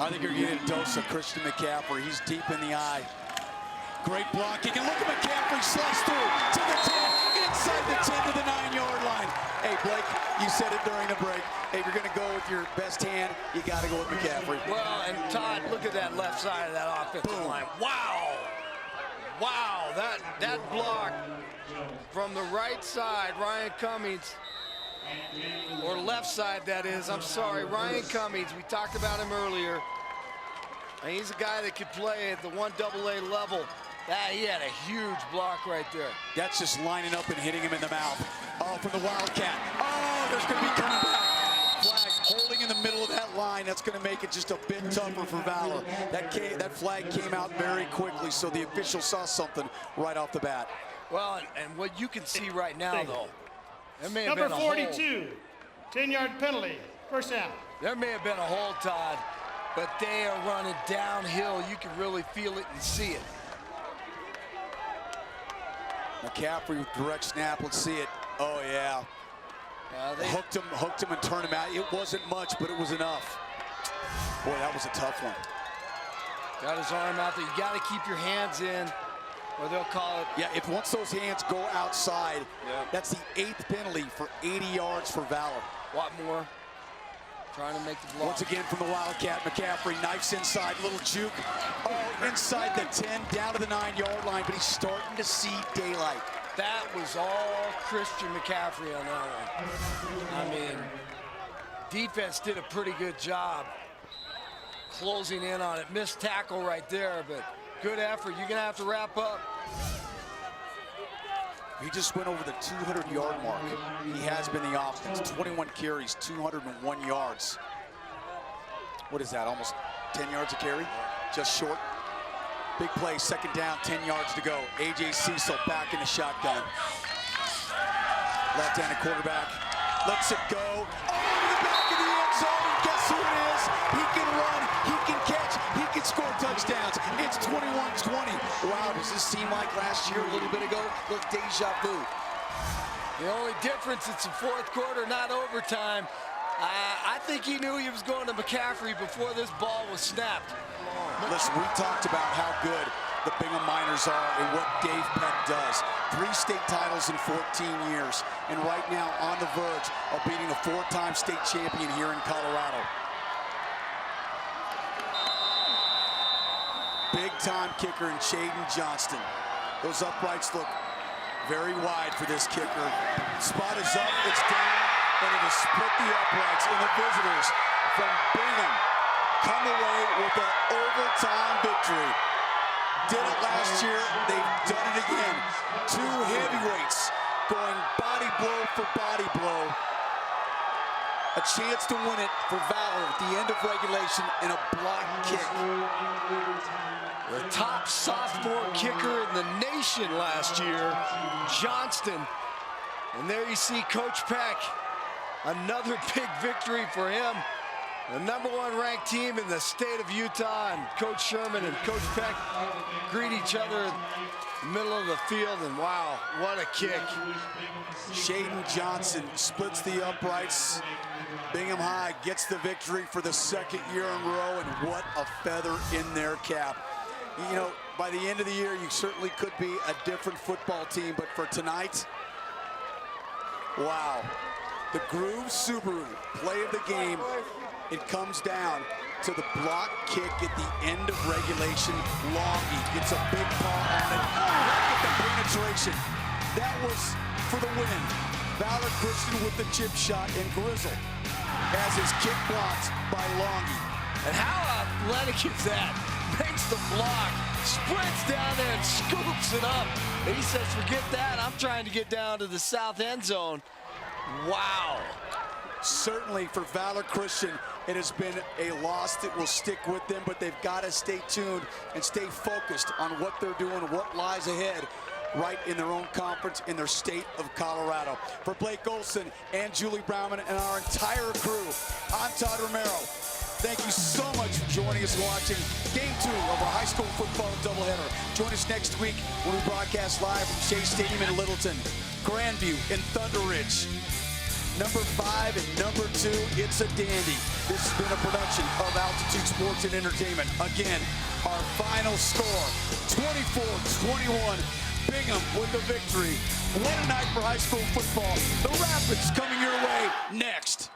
I think you're getting a dose of Christian McCaffrey. He's deep in the eye. Great blocking, and look at McCaffrey slice through to the 10, inside the 10 to the 9-yard line. Hey, Blake, you said it during the break. Hey, if you're going to go with your best hand, you got to go with McCaffrey. Well, and Todd, look at that left side of that offensive line. Wow. Wow, that block from the right side, Ryan Cummings, or left side, that is. I'm sorry, Ryan Cummings. We talked about him earlier. And he's a guy that could play at the 1AA level. He had a huge block right there. That's just lining up and hitting him in the mouth. Oh, from the Wildcat. Oh, there's going to be coming back. Flag holding in the middle of that line. That's going to make it just a bit tougher for Valor. That flag came out very quickly, so the official saw something right off the bat. Well, and what you can see right now, though, there may have Number been a 42, 10-yard penalty, first down. There may have been a hold, Todd, but they are running downhill. You can really feel it and see it. McCaffrey with direct snap. Let's see it. Oh, yeah. They hooked him and turned him out. It wasn't much, but it was enough. Boy, that was a tough one. Got his arm out there. You got to keep your hands in, or they'll call it. Yeah, if once those hands go outside, that's the 8th penalty for 80 yards for Valor. Watmore trying to make the block. Once again from the Wildcat, McCaffrey, knifes inside, little juke. Oh, inside the 10, down to the 9-yard line, but he's starting to see daylight. That was all Christian McCaffrey on that one. I mean, defense did a pretty good job closing in on it. Missed tackle right there, but good effort. You're gonna have to wrap up. He just went over the 200-yard mark. He has been the offense. 21 carries, 201 yards. What is that, almost 10 yards a carry? Just short. Big play, second down, 10 yards to go. A.J. Cecil back in the shotgun. Left-handed quarterback, lets it go. Oh, to the back of the end zone, and guess who it is? He can run, he can catch, he can score touchdowns. It's 21-20. Wow, does this seem like last year, a little bit ago? Look, deja vu. The only difference, it's the fourth quarter, not overtime. I think he knew he was going to McCaffrey before this ball was snapped. Listen, we talked about how good the Bingham Miners are and what Dave Peck does. 3 state titles in 14 years, and right now on the verge of beating a 4-time state champion here in Colorado. Big-time kicker in Shaden Johnston. Those uprights look very wide for this kicker. Spot is up, it's down, and it has split the uprights, and the visitors from Bingham come away with an overtime victory. Did it last year, they've done it again. 2 heavyweights going body blow for body blow. A chance to win it for Valor at the end of regulation in a block kick. The top sophomore kicker in the nation last year, Johnston. And there you see Coach Peck. Another big victory for him. The #1 ranked team in the state of Utah, and Coach Sherman and Coach Peck greet each other in the middle of the field, and wow, what a kick. Shaden Johnson splits the uprights. Bingham High gets the victory for the 2nd year in a row, and what a feather in their cap. You know, by the end of the year, you certainly could be a different football team, but for tonight, wow. The Groove Subaru play of the game. It comes down to the block kick at the end of regulation. Longy gets a big paw on it. Oh, look at the penetration. That was for the win. Valor Christian with the chip shot, and Grizzle has his kick blocked by Longy. And how athletic is that? Makes the block, sprints down there and scoops it up. And he says, forget that, I'm trying to get down to the south end zone. Wow. Certainly for Valor Christian, it has been a loss that will stick with them, but they've got to stay tuned and stay focused on what they're doing, what lies ahead right in their own conference in their state of Colorado. For Blake Olson and Julie Browman and our entire crew, I'm Todd Romero. Thank you so much for joining us and watching Game 2 of our high school football doubleheader. Join us next week when we broadcast live from Shea Stadium in Littleton, Grandview, and Thunder Ridge. Number 5 and number 2, it's a dandy. This has been a production of Altitude Sports and Entertainment. Again, our final score, 24-21. Bingham with the victory. What a night for high school football. The Rapids coming your way next.